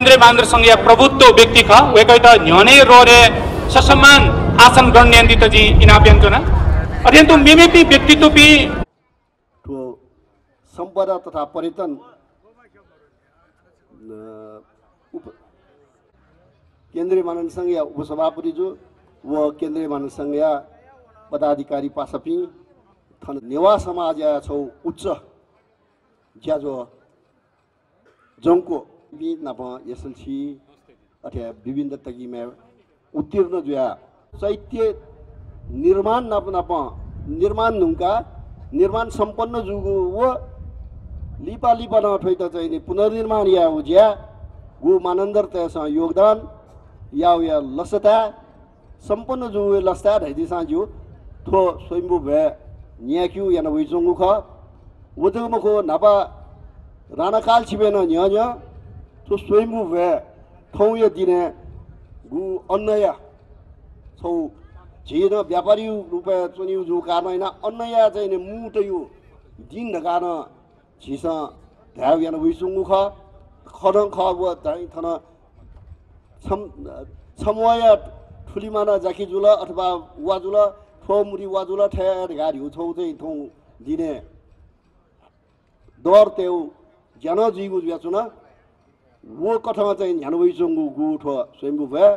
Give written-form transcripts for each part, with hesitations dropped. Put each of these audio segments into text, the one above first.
केन्द्रीय मानदर संघीय प्रभुत्व व्यक्ति ख वेकै त न्यने रोरे ससम्मान आसन गण्यन्दित जी इनाप्यन्चना अध्ययन मेमेपी व्यक्तित्व पी तो संपदा तथा पर्यटन केन्द्रीय मानव संघीय उपसभापति जो व केन्द्रीय मानव संघीय पदाधिकारी पासपी थन नेवा समाज या छौ उच्च ज्याजो जंको भी नप एसएलसी अथवा विभिन्न तगिमे उत्तीर्ण जुया साहित्य निर्माण नप निर्माण नुका निर्माण संपन्न जुगु व लिपा लिपा न ठोइ त चाहिँ पुनर्निर्माण या उज्या गु मानन्दर तयसँग योगदान या लसता सम्पन्न जो लस्ता ढैदी साजु थो स्वयंभू भए न्याक्यु याना वइजंगु ख वजमखो नापा राणाकाल छिबेन न्य न्य थो स्वयंभू भए थौ या दिने गु अन्नया छौ झिन व्यापारी रुपे चुनिउ जो कारण अन्नया चाहिँ मुटयु दिन ढगान झिस ध्याव याना वइजंगु ख खरङ ख व चाहिँ थन छमया ठुलीमाना जाकी जुला अथवा वाजुला ठोमुरी वाजुला ठ्यार गाडी छौ चाहिँ थौ दिने दर तेउ ज्ञान जीगु ज्याचुना वो कथमा चाहिँ न्यानवै जंगु गु ठो स्वयंभू भए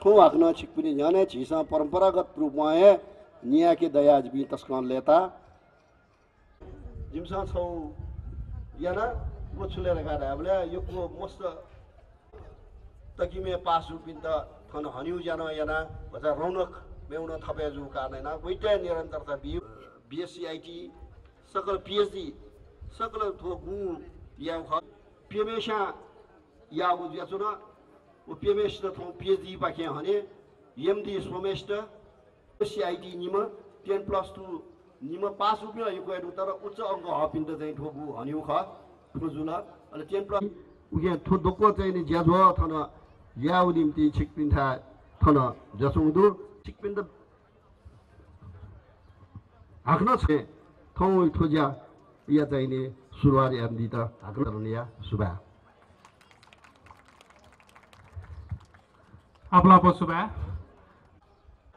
ठो हाक्न छिकपिने न्याने झिसा परम्परागत रूपमा नियाके दया जिबी तस्कन लेता जिमसा छौ याना वो छुलेर गाडा बले योको मस्त तकिमे पास रुपिन त थन हन्यु जान याना बजा रौनक मेउन थपे जु कारण वैटे निरन्तरता बीएससी आईटी सकल पीएचडी सकल थो गु या पीएमएशा या गु ज्याचुन ओ पीएमएस त थो पीएचडी पाखे हने एमडी सोमेस्ट सीआईटी निम 10+2 निम पास रुपिया यो तर उच्च अंक हपिन त चाहिँ ठो गु हन्यु ख ठुजुल अनि 10+ उगे ठो दोको चाहिँ नि ज्याजो थन याउ निम्ति छिकपिन था थन जसुदु छिकपिन त हाक्न छे थौ ठोज्या या चाहिँ नि सुरुवात यान्दी त हाक्न या सुबा आपला पसुबा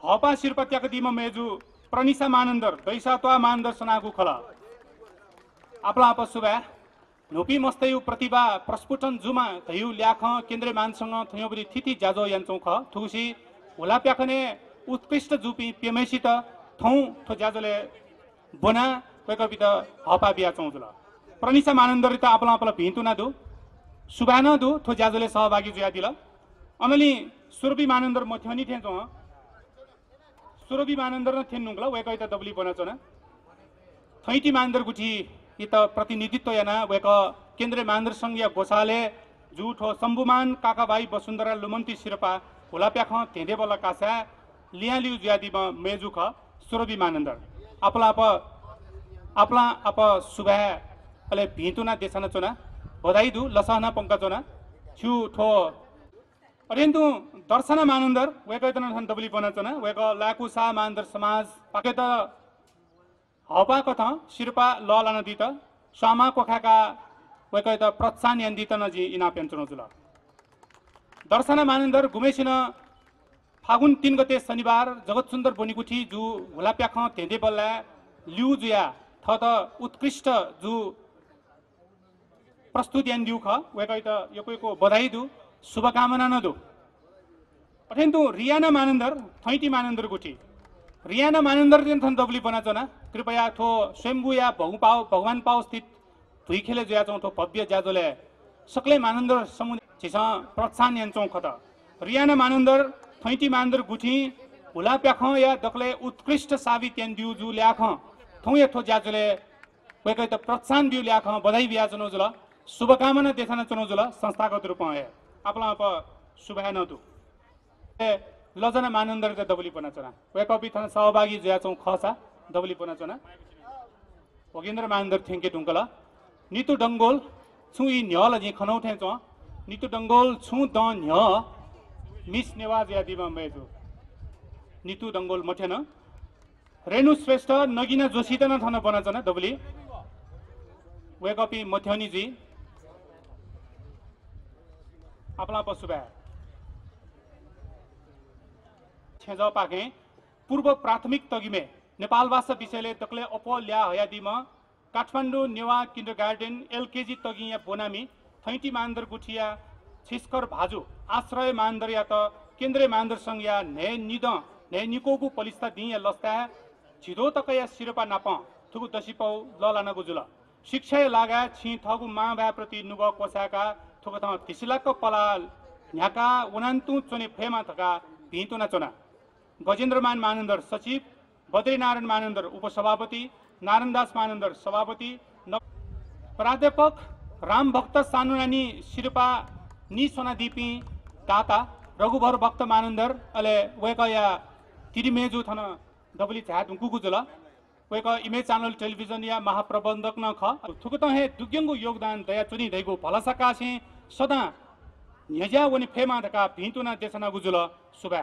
हपा शिरपत्याको दिमा मेजु प्रनिसा मानन्दर दैसात्वा मानन्दर सनागु खला आपला पसुबा नोपी मस्तयु प्रतिभा प्रस्फुटन जुमा थयु ल्याख केन्द्रीय मानसँग थयोबरी थिति जाजो यान्छौ ख थुसी होला प्याखने उत्कृष्ट जुपी पेमेसी त थौ थो जाजोले बना ककपि त हपा बिया चौजुल प्रनिसा मानन्दर त आपला आपला भिन्तु ना दु सुबान दु थो जाजोले सहभागी जुया दिल अनली सुरबी मानन्दर मथ्यनी थेचौ सुरबी मानन्दर न थेन नुंगला वेकै त दबली बनाचना थैटी मानन्दर गुठी इ त प्रतिनिधित्व याना वेक केन्द्रीय मानन्दर संघीय गोसाले जुठो शम्भुमान काकाबाई वसुन्धरा लुमन्ती शिरपा होला प्याख थेदे बला कासा लियालिउ ज्यादी मेजुख सुरबी मानन्दर आपला अप सुबा अले भिन्तुना देशना चोना बधाई दु लसहना पंकचोना छु ठो अरेन्तु दर्शना मानन्दर वेकै त नथन दबली बनाचना वेक लाकुसा मानन्दर समाज पाके त हपा कथा शिरपा ललान दित सामा कोखाका वेकै त प्रोत्साहन यन्दित नजी इनाप्यन्चनो जुल दर्शना मानन्दर गुमेसिन फागुन 3 गते शनिबार जगतसुन्दर बोनीकुठी जु हुलाप्याख थेदे बल्ला लिउ जुया थ त उत्कृष्ट जु प्रस्तुत यान दिउ ख वेकै त यकोको बधाई दु शुभकामना न दु अथेन्तु रियाना मानन्दर थैटी मानन्दर गुठी रियाना मानन्दर दिन थन दबली बनाचना कृपया थो स्वयंभू या भगवान पाव स्थित धुई खेले जुया चौ थो भव्य ज्याजोले सकले मानन्दर समुदाय छिस प्रोत्साहन यान्छौ खत रियाना मानन्दर थैटी मानन्दर गुठी हुला प्याख या दक्ले उत्कृष्ट साबित यान दिउ जु ल्याख थौ या थो ज्याजोले वेकै त प्रोत्साहन दिउ ल्याख बधाई बिया चनो जुल शुभकामना देखाना चनो जुल संस्थागत रूपमा है आपला अप शुभा नदु लजना मानन्दर त दबली पनाचना वेकपि थन सहभागी जुयाचौ खसा दबली पनाचना भोगेन्द्र मानन्दर थेंके ढुंकला नितु डंगोल छु इ न्यल जी खनौ ठेच नितु डंगोल छु द न्य मिस नेवाज यादिमा मेजु नितु डंगोल मठेन रेणु श्रेष्ठ नगिना जोशी त न थन पनाचना दबली वेकपि मथ्यनी जी आपला पसुबा छेज पाके पूर्व प्राथमिक तगिमे नेपाल भाषा विषयले तकले अप ल्या हयादिमा काठमाडौँ नेवा किन्डरगार्टन एलकेजी तगिया बोनामी थैटी मानदर गुठिया छिस्कर भाजु आश्रय मानदर या त केन्द्रीय मानदर संघ या ने निद ने निकोगु पलिस्ता दिया लस्ता छिदो तकया सिरपा नाप थुगु दसिपौ ललाना गुजुल शिक्षा लागा छि थगु माभा प्रति नुग कोसाका थुगु त तिसिलाको पलाल न्याका उनान्तु चने फेमा थका भिन्तुना चना गजेन्द्रमान मानन्दर सचिव बद्रीनारायण मानन्दर उपसभापति नारायणदास मानन्दर सभापति प्राध्यापक रामभक्त सानुनानी शिरपा नि सोनादीपी दाता रघुभर भक्त मानन्दर अले वेकया तिरिमेजु थन डबली छात गुगुजुल वेक इमेज च्यानल टेलिभिजन या महाप्रबन्धक न ख थुकुत हे दुग्यंगु योगदान दया चुनी दैगु भलसका छे सदा न्यजा वनि फेमा धका भिन्तुना देशना गुजुल सुबा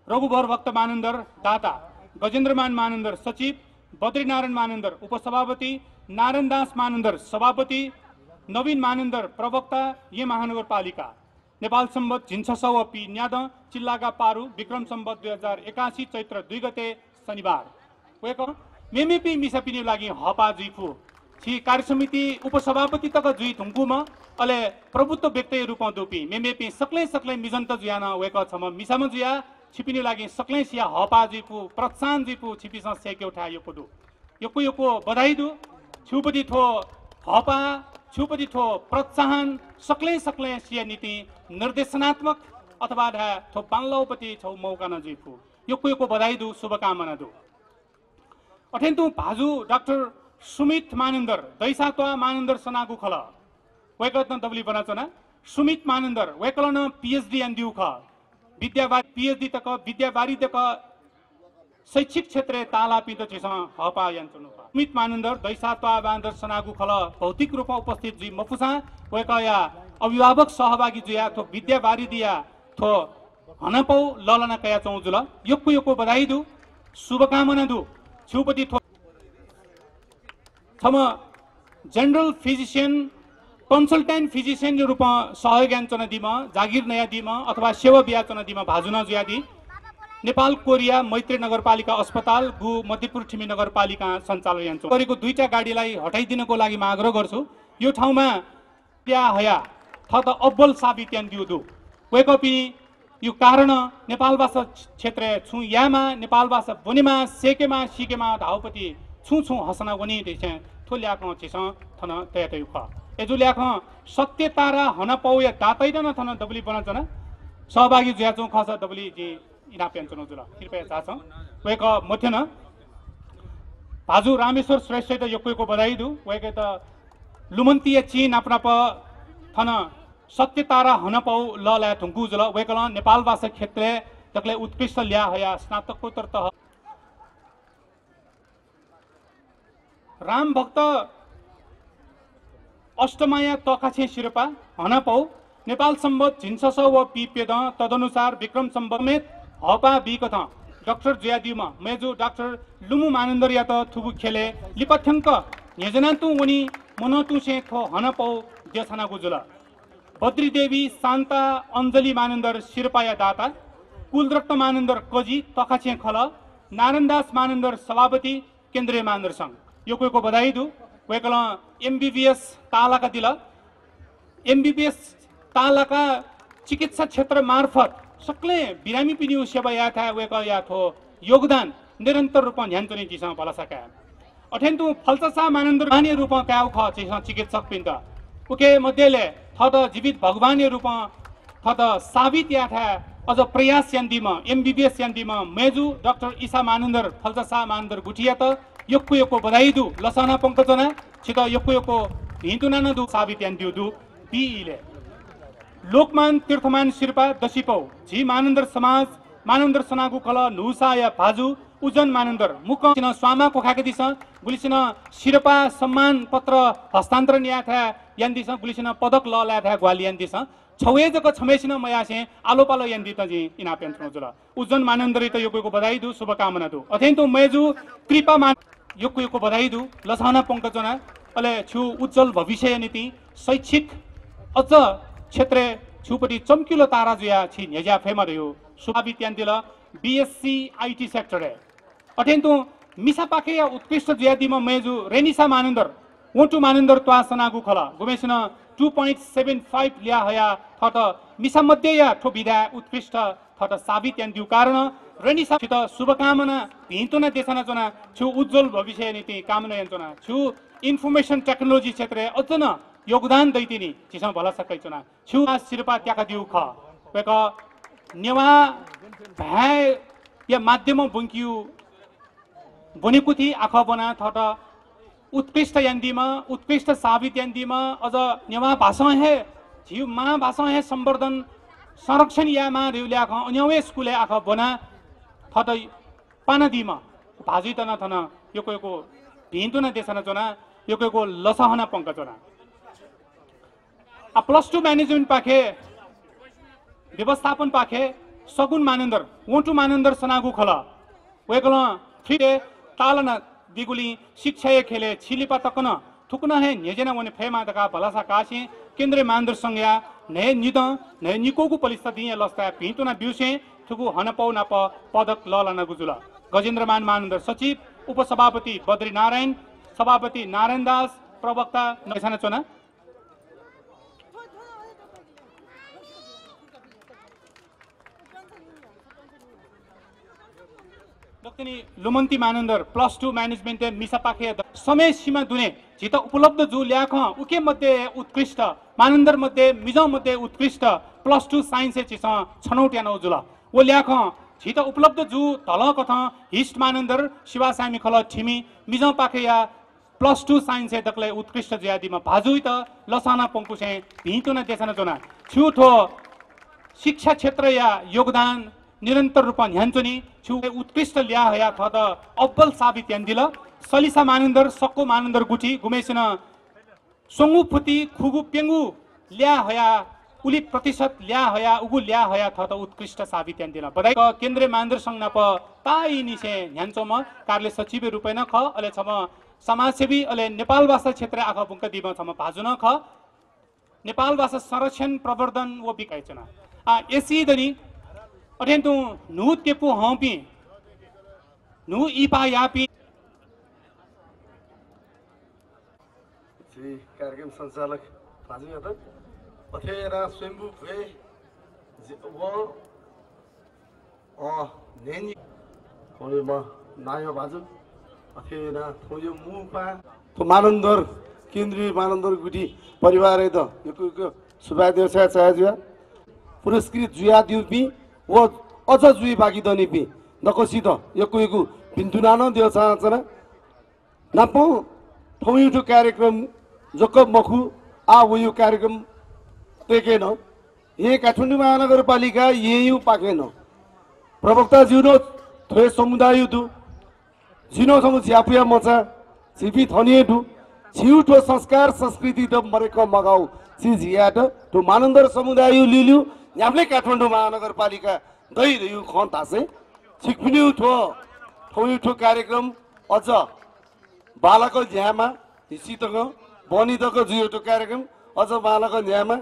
रघुभर भक्त मानन्दर दाता गजेन्द्रमान मानन्दर सचिव बद्रीनारायण मानन्दर उपसभापति नारायणदास मानन्दर सभापति नवीन मानन्दर प्रवक्ता ये महानगरपालिका नेपाल सम्बत झिन्छसौ अपि न्याद चिल्लागा पारु विक्रम सम्बत 2081 चैत्र 2 गते शनिबार वेक मेमेपी मिसापिनी लागि हपा जुइफु छि कार्य समिति उपसभापति तक जुइ थुङ्कुमा अले प्रभुत्व व्यक्ति रूपमा दोपी मेमेपी सक्लै मिजन्त जुयाना वेक छम मिसाम जुया छिपिनी लागि सक्लै सिया हपा जुइफु प्रोत्साहन जुइफु छिपिस सेके उठा योको बधाई दु छुपति थो हपा छुपति थो प्रोत्साहन सक्लै सिया नीति निर्देशनात्मक अथवा ढा थो पाल्लौपति छौ मौका न जुइफु योको बधाई दु शुभकामना दु अठेन्तु भाजु डाक्टर सुमित मानन्दर दैसात्वा मानन्दर सनागु खल वेकलतन दबली बनाचना सुमित मानन्दर वेकलन पीएचडी एन्दिउ ख विद्यावारी पीएचडी तक विद्यावारी तक शैक्षिक क्षेत्र ताला पिद छिस हपा यान्चनु सुमित मानन्दर दैसात्वा मानन्दर सनागु खल भौतिक रूपमा उपस्थित जी मफुसा वेकया अभिभावक सहभागी जुया थो विद्यावारी दिया थो हनपौ ललना कया चौजुल योको बधाई दु शुभकामना दु छुपति थो थम जनरल फिजिशियन कन्सल्टेन्ट फिजिशियन रूपमा सहयोग याञ्चन दिमा जागिर नयाँ दिमा अथवा सेवा बियाचन दिमा भाजुन जुयादी नेपाल कोरिया मैत्री नगरपालिका अस्पताल गु मध्यपुर ठिमी नगरपालिका सञ्चालन याञ्चो गरेको दुईटा गाडीलाई हटाइदिनको लागि म आग्रह गर्छु यो ठाउँमा त्या हया थ त अब्बल साबित यान दिउदु वेकपि यो कारण नेपाल भाषा क्षेत्र छु यामा नेपाल भाषा बोनेमा सेकेमा सिकेमा धाउपति छु हसना वनी देछे थो ल्याक छिस थन तय ख एजु ल्याक सत्यता र हन पौ या दातैन थन दबली बनचन सहभागी ज्याचौ खस दबली जी इना पेन्चन जुल कृपया चाछ वेक मथेन भाजु रामेश्वर श्रेष्ठ त योको बधाई दु वेके त लुमन्ती चीन अपना प थन सत्यता र हनपौ लला थुङ्कु जुल वेकल नेपाल भाषा क्षेत्र तकले उत्कृष्ट ल्या हया स्नातकोत्तर तह राम भक्त अष्टमाया तकाछे शिरपा हनपौ नेपाल सम्बत झिन्छस व पिपेद तदनुसार विक्रम सम्बमेत हपा बिकथ डाक्टर जयादिमा मेजु डाक्टर लुमु मानन्दर या त थुबु खेले लिपथ्यङ्क नेजनातु वनी मनतु से थो हनपौ देछना गुजुल बद्री देवी शान्ता अञ्जली मानन्दर शिरपाया दाता कुलरत्न मानन्दर कजी तखाछे खल नारायणदास मानन्दर सभापति केन्द्रीय मानन्दर संघ योको बधाई दु वेकल एमबीबीएस तालाका दिल एमबीबीएस तालाका चिकित्सा क्षेत्र मार्फत सक्ले बिरामी पिनी सेवा या था वेक या थो योगदान निरन्तर रूपमा ध्यान चनि जिस भलसका अठेन्तु फलससा मानन्दर भाने रूपमा काउ ख छिस चिकित्सक पिन्द उके मध्येले थद जीवित भगवानी रूपमा थद साबित या था अझ प्रयास यान्दिमा एमबीबीएस यान्दिमा मेजु डाक्टर ईसा मानन्दर फलससा मानन्दर गुठिया त योको बधाई दु लसना पंकजना छित योको हिन्तुना न दु साबित यान्दिउ दु पीले लोकमान तीर्थमान शिरपा दसिपौ झी मानन्दर समाज मानन्दर सनागु कल नुसा या भाजु उजन मानन्दर मुख छिन स्वामा कोखाके दिस गुलिसिन शिरपा सम्मान पत्र हस्तान्तरण या था यान दिस गुलिसिन पदक ल ला था ग्वाली यान दिस छवे जक छमेसिन मयासे आलो पालो यान दित जी इना पेन्ट्रो जुल उजन मानन्दर त योको बधाई दु शुभकामना दु अथेन्तु मेजु कृपा मान योको बधाई दु लसना पंकजना अले छु उज्जवल भविष्य नीति शैक्षिक अझ क्षेत्र छुपटी चमकिलो तारा जुया छि नेजा फेमा रह्यो सुभाबी त्यान्दिल बीएससी आईटी सेक्टर है अठेन्तु मिसा पाखे या उत्कृष्ट जुया दिमा मेजु रेनिसा मानन्दर ओटु मानन्दर त्वा सनागु खला गुमेसन 2.75 लिया हया थट मिसा मध्ये या ठो विधा उत्कृष्ट थट साबि त्यान्दिउ कारण रेनिसा छित शुभकामना भिन्तुना देशना जना छु उज्जवल भविष्य नीति कामना यन्जना छु इन्फर्मेसन टेक्नोलोजी क्षेत्र अझन योगदान दैतिनी चिसम भला सकै चुना छु सिरपा त्याका दिउ ख पेक नेवा भाइ या माध्यम बुंकिउ बनेकुथि आख बना थट उत्कृष्ट यान्दीमा उत्कृष्ट साबित यान्दीमा अझ नेवा भाषा हे झिउ मा भाषा हे सम्वर्धन संरक्षण या मा रेउल्या ख अन्यवे स्कुले आख बना थट पानादीमा भाजी तना थन योको भिन्तुना देशना जना योको लसहना पंकजना +2 मैनेजमेंट पाखे व्यवस्थापन पाखे सगुन मानन्दर ओटु मानन्दर सनागु खल वेकल फ्रीडे तालना दिगुली शिक्षा खेले छिलिपा तकन थुकन है नेजना वने फेमा दका भलासा काशी केन्द्रीय मानन्दर संज्ञा ने निद ने निकोगु पलिस्ता दिए लस्ता भिन्तुना बिउसे थुकु हनपौ नाप पदक ललना गुजुल गजेन्द्रमान मानन्दर सचिव उपसभापति बद्री नारायण सभापति नारायण दास प्रवक्ता नैसाना चोना दक्षिणी लुमन्ती मानन्दर +2 मैनेजमेंट मिसा पाखे समय सीमा दुने जित उपलब्ध जु ल्याख उके मध्ये उत्कृष्ट मानन्दर मध्ये मिजौ मध्ये उत्कृष्ट +2 साइन्स चिस छनौट यानो जुल ओ ल्याख जित उपलब्ध जु तल कथ हिस्ट मानन्दर शिवासामी खल ठिमी मिजौ पाखे या +2 साइन्स दक्ले उत्कृष्ट ज्यादिमा भाजुइ त लसाना पंकुसे भिन्तुना देशना जना छुठो शिक्षा क्षेत्र या योगदान निरन्तर रूपमा ध्यानचुनी छु उत्कृष्ट ल्या हया थद अब्बल साबित यान्दिल सलिसा मानन्दर सक्को मानन्दर गुठी गुमेसन सोंगु फुती खुगु पेंगु ल्या हया उली प्रतिशत ल्या हया उगु ल्या हया थद उत्कृष्ट साबित यान्दिल बधाई केन्द्रीय मानन्दर संज्ञा प ताई निसे ध्यानचोम कार्य सचिव रूपेन ख अले छम समाजसेवी अले नेपाल भाषा क्षेत्र आख बुंक दिम छम भाजुन ख नेपाल भाषा संरक्षण प्रवर्धन व विकायचना एसी दनी अठेन्तु नु तेपु हौपी नु इपा यापी श्री कार्यक्रम संचालक भाजु यादव अथेरा स्वयंभू भए व नेनी कोले म नायो भाजु अथेरा थोयो मुपा तो मानन्दर केन्द्रीय मानन्दर गुटी परिवार है त यो सुभादेव छाया पुरस्कृत जुया दिउपी वो अझ जुई बाकी दनिपी नकोसित यको भिन्तुनानो देव चाहना नापो ठौयुठो कार्यक्रम जकब मखु आ वो कार्यक्रम तेकेन ये काठमाडौँ महानगरपालिका यही पाकेन प्रवक्ता जिनो थोए समुदाय दु जिनो समु झ्यापुया मचा छिपी थनिए दु छिउठो संस्कार संस्कृति त मरेको मगाउ छि झियाट तो मानन्दर समुदाय लिलु यामले काठमाडौँ महानगरपालिका दै रह्यो खन तासे छिकपिनि उठो ठौयुठो कार्यक्रम अझ बालाको झ्यामा हिसितको बनितको जुयोटो कार्यक्रम अझ बालाको झ्यामा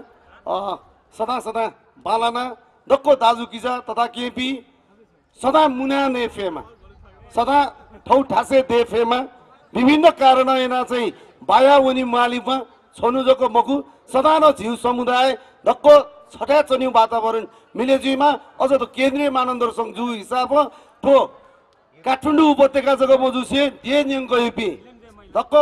सदा सदा बालाना दक्को दाजु किजा तथा केपी सदा मुना ने फेमा सदा ठौ ठासे दे फेमा विभिन्न कारण एना चाहिँ बाया वनी मालिकमा छनुजको मकु सदा न झिउ समुदाय दक्को छटा चन्यु वातावरण मिलेजुमा अझ त केन्द्रीय मानन्दर संघ जु हिसाब तो काठमाडौँ उपत्यका जग्गा मजुसे दे न्यङ गएपी दक्को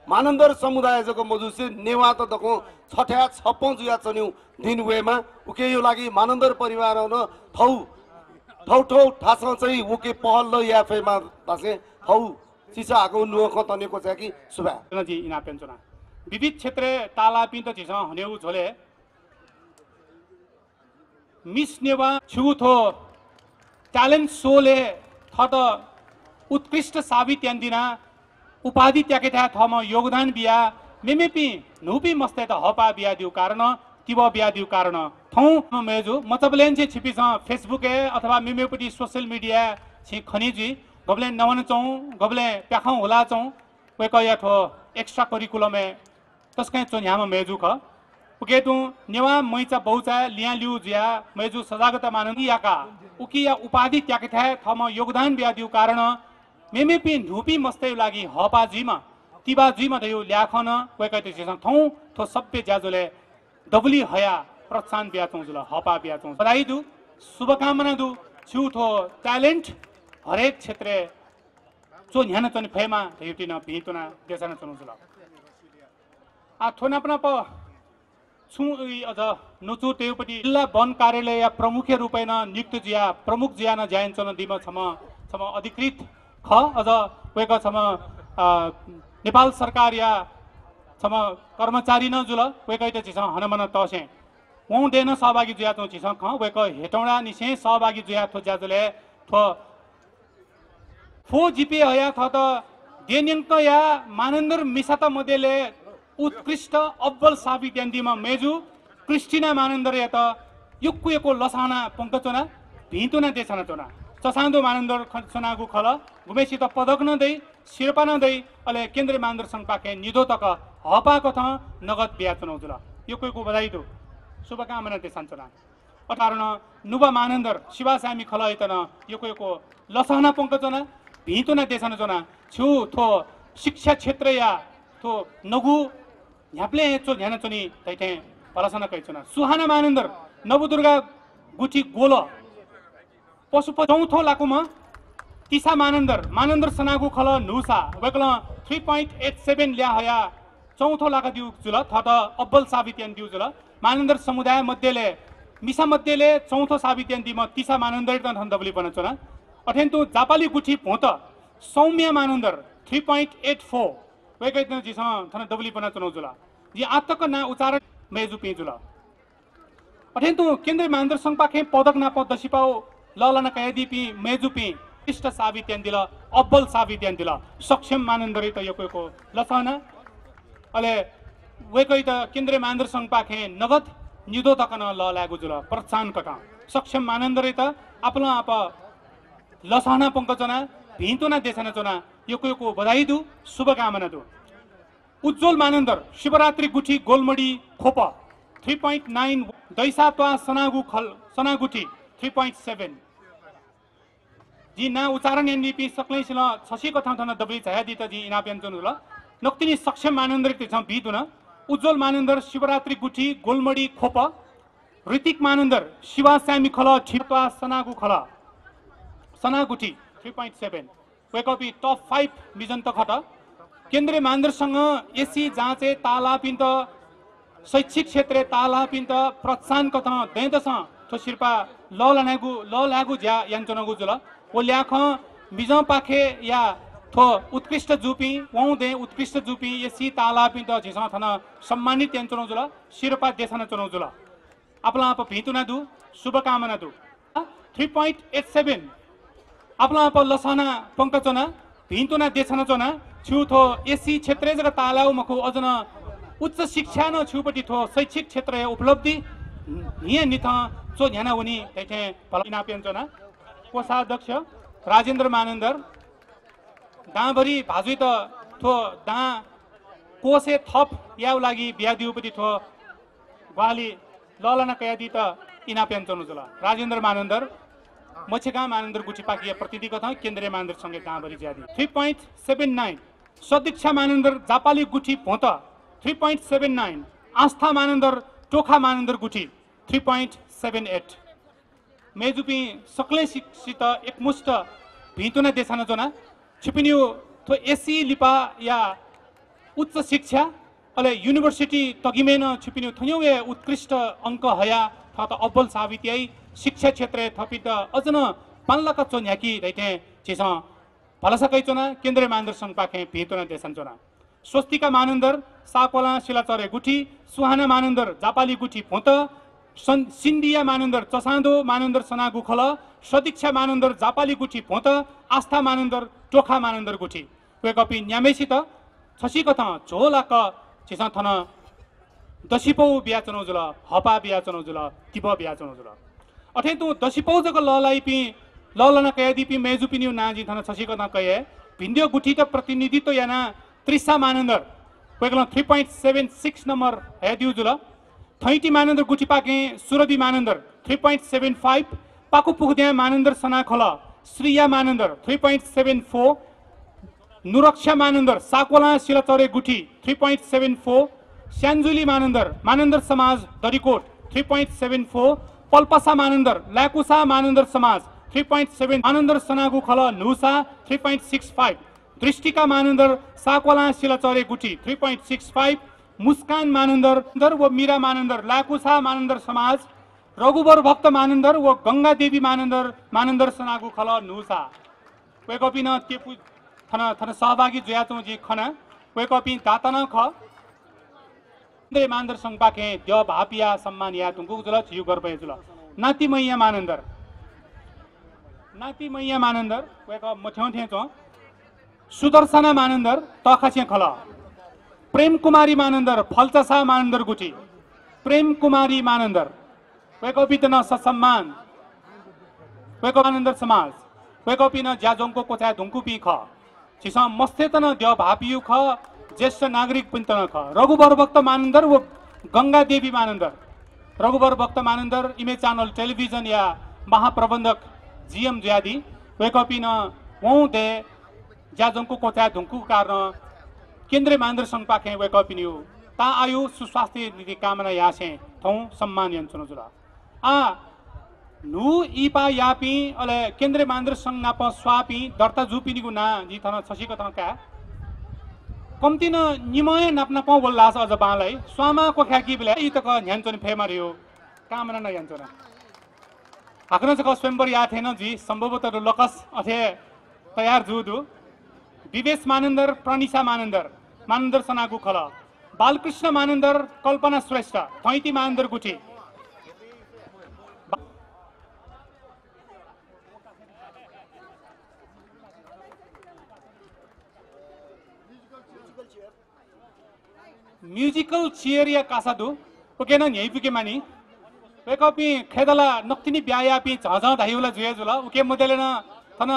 मानन्दर समुदाय जग्गा मजुसे नेवा त दक्को छटा छप्पन जुया चन्यु दिन वेमा उके यो लागि मानन्दर परिवार न थौ ठौ ठौ ठास चाहिँ उके पहल ल या फेमा तासे थौ सिसा आको नुख तनेको छ कि सुबा जी इना पेन्चना विविध क्षेत्र ताला पिन त छिस हनेउ झोले मिस नेवा छुथो ट्यालेन्ट सोले थत उत्कृष्ट साबित यान्दिना उपाधि त्याकेथा थम योगदान बिया मेमेपी नुपी मस्ते त हपा बिया दिउ कारण तिब बिया दिउ कारण थौ मेजु मतबलेन चाहिँ छिपिस फेसबुक अथवा मेमेपटी सोशल मिडिया छि खनिजी गबले नवन चौ गबले प्याखौ होला चौ वेक या थो एक्स्ट्रा करिकुलम तस्कै चो न्याम मेजु ख उकेतु नेवा मैचा बहुचा लिया लिउ जिया मैजु सजागता मानन याका उकिया उपाधि त्याके थे थम योगदान बिया दिउ कारण मेमेपि ढुपी मस्तै लागि हपा जिमा तिबा जिमा दयु ल्याखन वेकैते छ थौ थो सबै ज्याजुले दबली हया प्रोत्साहन बिया चौजुल हपा बिया चौ बधाई दु शुभकामना दु छु थो ट्यालेन्ट हरेक क्षेत्र चो न्यान चनि फेमा हेटिन भितुना देशना चनुजुल आ थोना पना प छु अझ नचु तेउपटी जिल्ला वन कार्यालय या प्रमुख रूपेण नियुक्त जिया प्रमुख जिया न ज्यान चलन दिम छम छम अधिकृत ख अझ वेक छम नेपाल सरकार या छम कर्मचारी न जुल वेकैते छिस हनमन तसे वौ देन सहभागी जुया तो छिस ख वेक हेटौडा निसे सहभागी जुया थो ज्याजुले थो फो जिपे हया थ त देन्यंक या मानन्दर मिसात मध्येले उत्कृष्ट अब्बल साबी त्यान्दिमा मेजु क्रिस्टिना मानन्दर या त युक्कुएको लसाना पंकचोना भिन्तुना देशना चोना चसान्दो मानन्दर खसनागु खल गुमेसित पदक न दै शिरपा न दै अले केन्द्रीय मानन्दर संपाके निधो तक हपा कथ नगद बिया चुनौजुल युक्कुएको बधाई दु शुभकामना देशाञ्चना अठारण नुबा मानन्दर शिवासामी खल इतन युक्कुएको लसाना पंकचोना भिन्तुना देशना चोना छु थो शिक्षा क्षेत्र या थो नगु ह्याप्ले चो ध्यान चोनी तैथे पलासना कैचोना सुहाना मानन्दर नवदुर्गा गुठी गोल पशुप चौथो लाकुमा तिसा मानन्दर सनागु खल नुसा वेकल 3.87 ल्या हया चौथो लाका दिउ जुल थत अब्बल साबित्यान दिउ जुल मानन्दर समुदाय मध्येले मिसा मध्येले चौथो साबित्यान दिम तिसा मानन्दर त धन्दबली बनचोना अठेन्तु जापाली गुठी भोत सौम्य मानन्दर 3.84 वेकैतन जिस थन दबली बना चुनौ जुला जी आतक ना उच्चारण मेजु पे जुला अठेन्तु केन्द्रीय मानन्दर संपाखे पदक ना पद दसिपाओ ललन कयदीपी मेजु पे इष्ट साबित्यान दिला अब्बल साबित्यान दिला सक्षम मानन्दर त यको लसना अले वेकै त केन्द्रीय मानन्दर संपाखे नगद निधो तकन ल लागु जुला प्रोत्साहन कका सक्षम मानन्दर त आपला आप लसना पंकजना भिन्तुना देशना चोना यको बधाई दु शुभकामना दु उज्जवल मानन्दर शिवरात्रि गुठी गोलमडी खोप 3.9 दैसात्वा सनागु खल सनागुठी 3.7 जी ना उच्चारण एनडीपी सक्लै सिल छसी कथा थन दबली छया दित जी इनाप्यान चनु ल नक्तिनी सक्षम मानन्दर त छ बिदुन उज्जवल मानन्दर शिवरात्रि गुठी गोलमडी खोप ऋतिक मानन्दर शिवासामी खल छित्वा सनागु खल सनागुठी 3.7 वेकपी टप 5 मिजन त खट केन्द्रीय मानन्दरसँग एसी जाँचे तालापिन त शैक्षिक क्षेत्र तालापिन त प्रोत्साहन कथ दैदछ थो शिरपा ल लागु ज्या यान्चनगु जुल ओ ल्याख मिजं पाखे या थो उत्कृष्ट जुपी वौ दे उत्कृष्ट जुपी एसी तालापिन त झिस थन सम्मानित यान्चनौ जुल शिरपा देशना चनौ जुल आपला आप भितुना दु शुभकामना दु 3.87 आपला आप लसना पंकचना भिन्तुना देशना चोना छु थो एसी क्षेत्र जग तालाउ मखु अजन उच्च शिक्षा न छुपटी थो शैक्षिक क्षेत्र उपलब्धि निय निथ चो ध्यान हुनी तैथे फलना पेन्चना कोषाध्यक्ष राजेन्द्र मानन्दर दाँभरि भाजुइ त थो दाँ कोसे थप याउ लागि बिया दिउपटी थो ग्वाली ललना कयादी त इना पेन्चनु जुल राजेन्द्र मानन्दर मछेगा मानन्दर गुठी पाकिया प्रतिनिधि कथा केन्द्रीय मानन्दर सँगै गाँभरि ज्यादी 3.79 सदीक्षा मानन्दर जापाली गुठी भोत 3.79 आस्था मानन्दर टोखा मानन्दर गुठी 3.78 मेजुपी सक्लै सित एकमुष्ट भिन्तुना देशना जोना छिपिन्यु थो एसी लिपा या उच्च शिक्षा अले युनिभर्सिटी तगिमेन छिपिन्यु थन्यौए उत्कृष्ट अङ्क हया थत अब्बल साबित्याई शिक्षा क्षेत्र थपित अजन पाल्लाका चोन्याकी दैथे छिस भलसकै चोना केन्द्रीय मानन्दर संपाखे भितुना देशन चोना स्वस्तिका मानन्दर साकोला शिलाचरे गुठी सुहाना मानन्दर जापाली गुठी भोत सिन्डिया मानन्दर चसान्दो मानन्दर सनागु खल सदीक्षा मानन्दर जापाली गुठी भोत आस्था मानन्दर टोखा मानन्दर गुठी वेकपी न्यामेसित छसी कथा झोलाक छिस थन दसिपौ बिया चनौजुल हपा बिया चनौजुल तिब बिया चनौजुल अठेतु दसिपौ जग ललाइपी ललन कयादिपी मेजुपिन्यु नाजी थन छसी कथा कये भिन्दियो गुठी त प्रतिनिधित्व याना त्रिसा मानन्दर वेकल 3.76 नम्बर हेदिउ जुल थैटी मानन्दर गुठी पाके सुरभि मानन्दर 3.75 पाकु पुगद्या मानन्दर सना खल श्रिया मानन्दर 3.74 नुरक्षा मानन्दर साकोला शिलचरे गुठी 3.74 स्यान्जुली मानन्दर समाज दरिकोट 3.74 पल्पसा मानन्दर ल्याकुसा मानन्दर समाज 3.7 मानन्दर सनागु खल नुसा 3.65 दृष्टिका मानन्दर साकोला शिलचरे गुठी 3.65 मुस्कान मानन्दर व मीरा मानन्दर ल्याकुसा मानन्दर समाज रघुवर भक्त मानन्दर व गंगा देवी मानन्दर सनागु खल नुसा वेकपिन तेपु थन सहभागी जुयाचौ जी खना वेकपि दातन ख दे मानन्दर संपाके द्य भापिया सम्मान या तुंगु जुल जिउ गर्पय जुल नाति मैया मानन्दर वेक मथ्यौ थे चौ सुदर्शना मानन्दर तखासे खल प्रेम कुमारी मानन्दर फलचसा मानन्दर गुठी प्रेम कुमारी मानन्दर वेकपिन ससम्मान वेक मानन्दर समाज वेकपिन ज्याजोंको कोचा धुंकु पि ख छिसा मस्तेतन द्य भापियु ख ज्येष्ठ नागरिक पिन्तन ख रघुवर भक्त मानन्दर व Ganga Devi Manandhar Raghubar Bhakta Manandhar image channel television या महाप्रबन्धक जीएम ज्यादी वेकपिन वौ दे ज्याजोंको कोचा धुंकु कारण केन्द्रीय मानन्दर संपाखे वेकपिन ता आयु सुस्वास्थ्य निधि कामना यासे थौ सम्मान यन्छन जुल आ नु इपा यापी अले केन्द्रीय मानन्दर संघ नाप स्वापी दर्ता जुपिनिगु ना जी थन छसिक तका कम्ती न निमय नाप्न पाउ बोल्ला अझ बालाई स्वामा को ख्याकी बेला इ तक न्यान्चन फेमरियो कामना न यान्चन हाकन छ स्वयंवर या थेन जी सम्भवतः लकस अथे तयार जुदु विवेश मानन्दर प्रणिसा मानन्दर सनागु खल बालकृष्ण मानन्दर कल्पना श्रेष्ठ थैती मानन्दर गुठी म्युजिकल चेयर या कासादु ओके न यही पुके मानी वेकपि खेदला नक्तिनी ब्यायापि झझ धाइउला जुया जुला ओके मदेलेन थन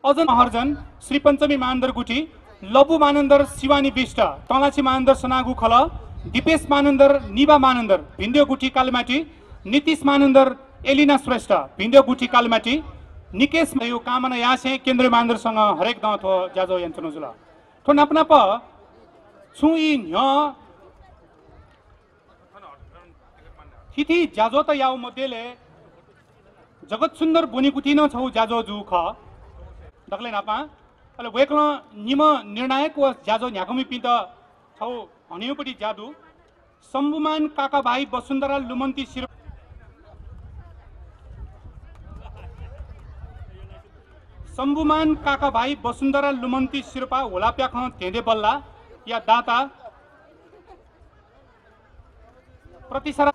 अजन महर्जन श्री पञ्चमी मानन्दर गुठी लबु मानन्दर शिवानी विष्ट तलाची मानन्दर सनागु खल दिपेश मानन्दर निबा मानन्दर भिन्डियो गुठी कालमाटी नीतिश मानन्दर एलिना श्रेष्ठ भिन्डियो गुठी कालमाटी निकेश यो कामना यासे केन्द्रीय मानन्दरसँग हरेक द थो ज्याजो यन्चन जुला थो नापनाप छुई न्य थिथि ज्याजो त याउ मध्येले जगत सुन्दर बुनिकुटी न छौ ज्याजो जु ख दक्ले नापा अले वेक्ल निम निर्णायक व ज्याजो न्याकमी पित छौ हनियोपटी ज्यादु सम्बुमान काका भाइ वसुन्धरा लुमन्ती शिर सम्बुमान काका भाइ वसुन्धरा लुमन्ती शिरपा होलाप्याख धेदे बल्ला या दाता प्रतिसरा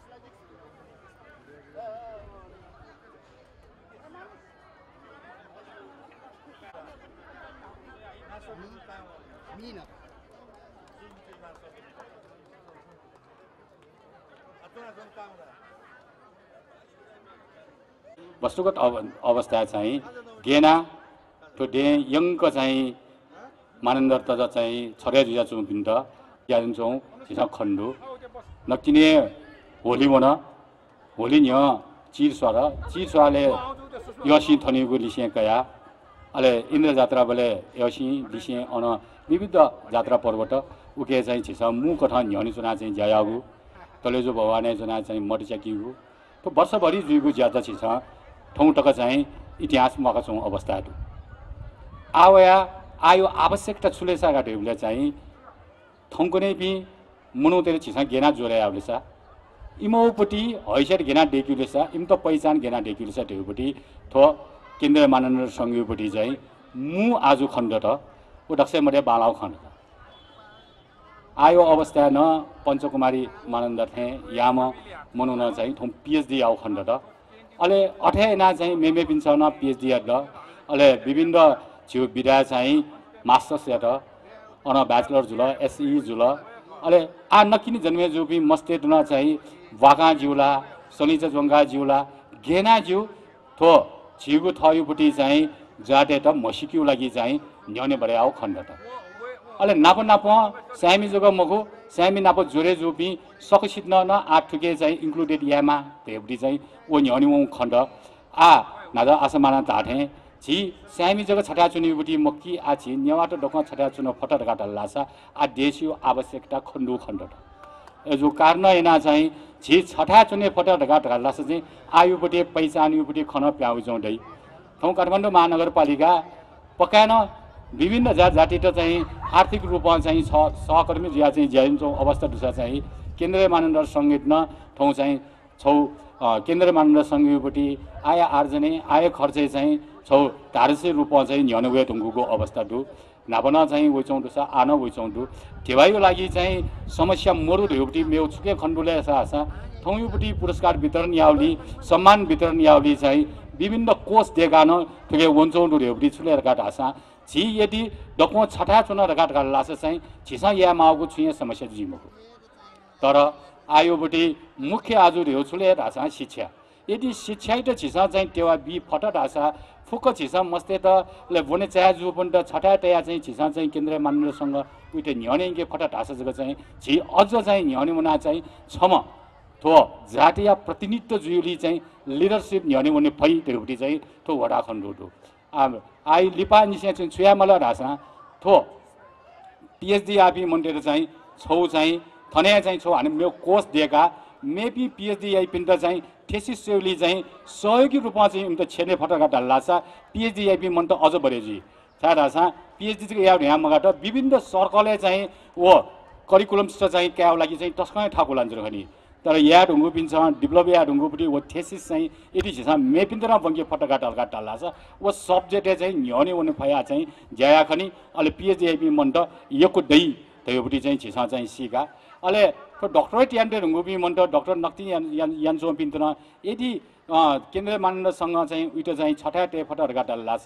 वस्तुगत अवस्था चाहिँ गेना त्यो डे यङ्क चाहिँ मानन्दर त चाहिँ छर्या जुया चौ बिन्द याजन चौ छिसा खण्डु नक्तिने होली मन होली न्य चिरस्वाले यसी थनिगु लिसे कया अले इन्द्र जात्रा बले यसी लिसे अन विविध जात्रा पर्वत उके चाहिँ छिसा मु कथा न्यनि चुना चाहिँ ज्यायागु तलेजो भवाने जना चाहिँ मटिचाकीगु तो वर्षभरि जुइगु ज्यादा छिसा ठौँ टक चाहिँ इतिहास मका छौँ अवस्थाहरू आयो आवश्यकता छुलेसा गाटेबले चाहिँ थौंकने पि मुनौतेले छिसा गेना जोरे आवलेसा इमोपटी हैसर गेना डेक्युलेसा इम त पहिचान गेना डेक्युलेसा टेउपटी थो केन्द्रीय मानन्दर संघपटी चाहिँ मु आजु खण्ड त उडक्से मडे बालाउ खण्ड आयो अवस्था न पञ्चकुमारी मानन्दर थे याम मनुन चाहिँ थौ पीएचडी आउ खण्ड त अले अठे ना चाहिँ मेमे पिन्छ न पीएचडी अद अले विभिन्न छिउ विधा चाहिँ मास्टर्स यात अन ब्याचलर जुल एसई जुल अले आ नकिनी जन्मे जुपी मस्तेट न चाहिँ वागा जिउला सनिच जोंगा जिउला गेना जिउ थो छिगु थयुपटी चाहिँ जाटे त मसिक्यु लागि चाहिँ न्यने बडे आउ खण्ड त अले नाप सामी जग मगु स्यामी नापो जोरे जोपी सकसित न आ ठुके चाहिँ इन्क्लुडेड यामा तेबडी चाहिँ ओ न्याउनी खण्ड आ नादा आसमाना ताठे झी स्यामी जग छटा चुनीबुटी मक्की आ झी नेवाट डक छटा चुन फटर गाटा लासा आ देशियो आवश्यकता खण्डु खण्ड जो कारण एना चाहिँ झी छटा चुने फटर गाटा लासा चाहिँ आयुपट्टि पहिचानुपट्टि खन प्याउ जाउँदै ठाउँ काठमाडौँ महानगरपालिका पकाएन विभिन्न जात जाति त चाहिँ आर्थिक रूपमा चाहिँ सहकर्मी ज्या चाहिँ ज्याइन्छौँ अवस्था दुसा चाहिँ केन्द्रीय मानदण्ड सङ्गठन ठाउँ चाहिँ छौ केन्द्रीय मानदण्ड सङ्घपट्टि आय आर्जने आय खर्च चाहिँ छौ धारसे रूपमा चाहिँ न्याउनुवे ढुङ्गुको अवस्था दु नापन चाहिँ उइचौँ दुसा आन उइचौँ दु टेवाइको लागि चाहिँ समस्या मोरु ढेउटी मेउ छुके खण्डुले आशा ठाउँपट्टि पुरस्कार वितरण याउली सम्मान वितरण याउली चाहिँ विभिन्न कोष देगान ठुके वन्छौँ ढेउटी छुलेर काट आशा झी यदि डको छठा चुना रगाट लास चाहिँ झिसा या माउको छुए समस्या जिमको तर आयोपट्टि मुख्य आज रेउछुले ढाँसा शिक्षा यदि शिक्षा त झिसा चाहिँ टेवा बी फट ढाँसा फुक्क झिसा मस्ते त ले बोने चाहे जो पनि त छठा तया चाहिँ झिसा चाहिँ केन्द्रीय मानदण्डसँग उइटे न्याउने के फट ढाँसा जग्गा चाहिँ झी अझ चाहिँ न्याउने मुना चाहिँ छम थो जातीय प्रतिनिधित्व जुली चाहिँ लिडरसिप न्याउने मुने फै त्रिउटी चाहिँ थो वडा खण्डु आई लिपा निसे चाहिँ छुयामला ढाँसा थो पिएचडी आबी मन्टेर चाहिँ छौ चाहिँ थने चाहिँ छौ हामी मेरो कोष दिएका मेबी पिएचडी आई पिन्ट चाहिँ थेसिस सेउली चाहिँ सहयोगी रूपमा चाहिँ उनले छेने फटका ढल्लासा पिएचडी आइपी मन त अझ बढेजी छाडासा पिएचडी चाहिँ यहाँ यहाँ मगाट विभिन्न सर्कलले चाहिँ वो करिकुलम चाहिँ क्या लागि चाहिँ टस्कै ठाकु लान्छ खनि तर या ढुङ्गु पिन्छ डेभलप या ढुङ्गुपट्टि वो थेसिस चाहिँ यदि छिसा मेपिन्तर बङ्गे फटका ढल्लाछ वो सब्जेक्ट चाहिँ न्याउने हुने फया चाहिँ ज्याया खनि अहिले पिएचडी आइपी मन त यको दै त्योपट्टि चाहिँ छिसा चाहिँ सिका अहिले डक्टरेट यान्टे ढुङ्गुपी मन त डक्टर नक्ति यान्सो पिन्तर यदि केन्द्रीय मानदण्डसँग चाहिँ उइटो चाहिँ छठा टे फटहरूका ढल्लाछ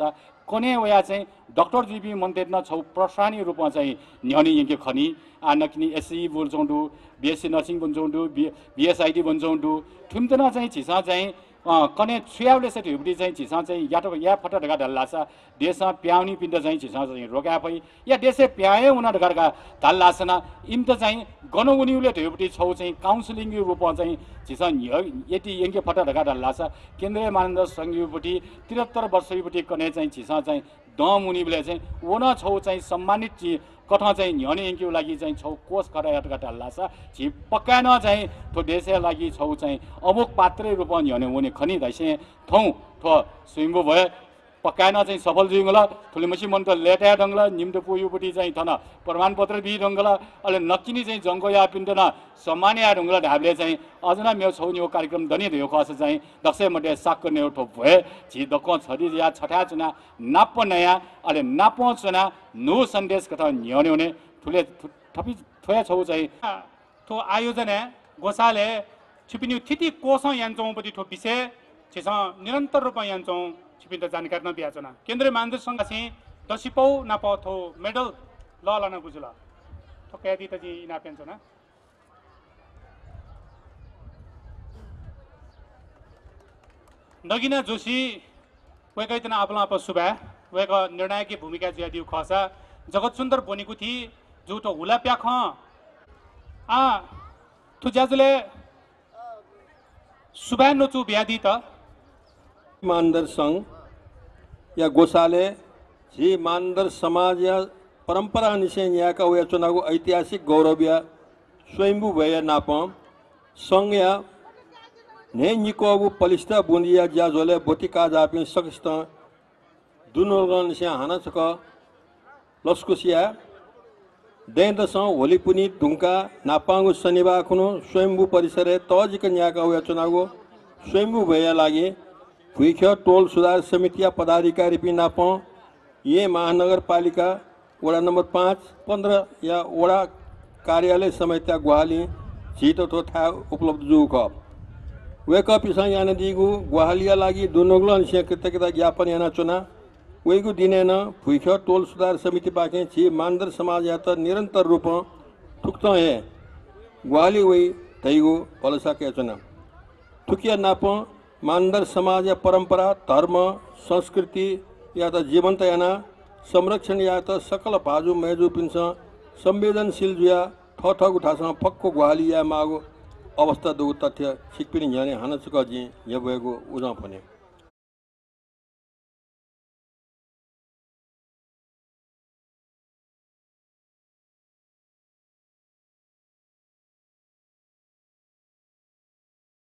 कोने वया चाहिँ डक्टर जीबी मन्टेट न छौ प्रसानी रूपमा चाहिँ न्याउने यङ्के खनि नकिनी एससी बोल्छौँ डु बिएससी नर्सिङ भन्छौँ डु बिएसआइटी भन्छौँ डु ठुम्तना चाहिँ छिसा चाहिँ कने छुयाउले चाहिँ ढुबडी चाहिँ छिसा चाहिँ या फटहरूका ढल्लाछ देशमा प्याउनी पिण्ड चाहिँ छिसा चाहिँ रोका पै या देशे प्याए उनीहरूका ढल्लाछ न इम त चाहिँ गनौनीले ढुबडी छौ चाहिँ काउन्सिलिङ रूपमा चाहिँ छिसा यति यङ्के फटहरूका ढल्लाछ केन्द्रीय मानदण्ड सङ्घपट्टि 73 वर्षपट्टि कने चाहिँ छिसा चाहिँ दमुनिले चाहिँ ओन छौ चाहिँ सम्मानित कथा चाहिँ न्याउने यङ्क्यु लागि चाहिँ छौ कोष खरायटका ढल्लाछ छि पक्का न चाहिँ थो देशका लागि छौ चाहिँ अमुक पात्रै रूपमा न्याउने हुने खनि दैसे थौ थो स्विङ्गो भयो पक्काएन चाहिँ सफल जुइङ्गल ठुलीमसी मन त लेट्या ढङ्गला निम्तो पुयुपट्टि चाहिँ थन प्रमाणपत्र बि ढङ्गला अहिले नक्किनी चाहिँ जङ्गो या पिन्टन सम्मान्य ढङ्गला ढाबले चाहिँ अझ न मेरो छौ नि कार्यक्रम दनि थियो खस चाहिँ दक्षै मटे साक्क ने ठो भए झि दक्क छरी या छठा चुना नाप नयाँ अहिले नाप चुना नो सन्देश कथा न्याउने हुने ठुले थपी थोया छौ चाहिँ थो आयोजना गोसाले छिपिनी थिति कोसौँ यान्छौँपट्टि ठो विषय छिसा निरन्तर रूपमा यान्छौँ छिपिन्त जानकारी नबियाचना केन्द्रीय मानदण्डसँग चाहिँ दसिपौ नाप थो मेडल ल न बुझल ठोक्यादी त जी नापेन्छना नगिना जोशी वेकैतना आपला आप सुबा वेक निर्णायक भूमिका ज्यादिउ खसा जगत सुन्दर बनेको थी जो तो हुला प्याख थु ज्याजुले सुबा नचु ब्यादी त मानदर संघ या गोसाले जी मानदर समाज या परंपरा निश्चय यहाँ का हुआ चुनाव ऐतिहासिक गौरव या स्वयंभू भय नाप संघ या ने निको अब पलिस्ता बुंदिया ज्या जोले बोतिका जापि सकस्त दुनोर्गन निश्चय हाना चक लस्कुसिया दैन दसौं होली पुनी ढुंका नापांगु शनिबार कुनो स्वयंभू परिसर तजिक यहाँ का हुआ चुनाव स्वयंभू भय लागे भुइख्य टोल सुधार समिति पदाधिकारी भी नाप ये महानगर पालिका वडा नंबर 5, 15 या वडा कार्यालय समेत गुवाहाली झीट तो था उपलब्ध जो कप वेकअप इस याना दिगु गुवाहालिया लागी दुनोग्लन से कृतज्ञता ज्ञापन याना चुना वेगु दिने न भुइख्य टोल सुधार समिति बाके छि मानदर समाज या तो निरंतर रूप थुकता है गुवाहाली वही तैगु पलसा के चुना थुकिया नाप मानदर समाज या परंपरा धर्म संस्कृति या तो जीवंत याना संरक्षण या तो सकल भाजु मेजु पिंस संवेदनशील जुया ठग उठासँग फक्को ग्वाली या मागो अवस्था दो तथ्य सिकपिनी याने हाना चुका जी ये भएको उजा भने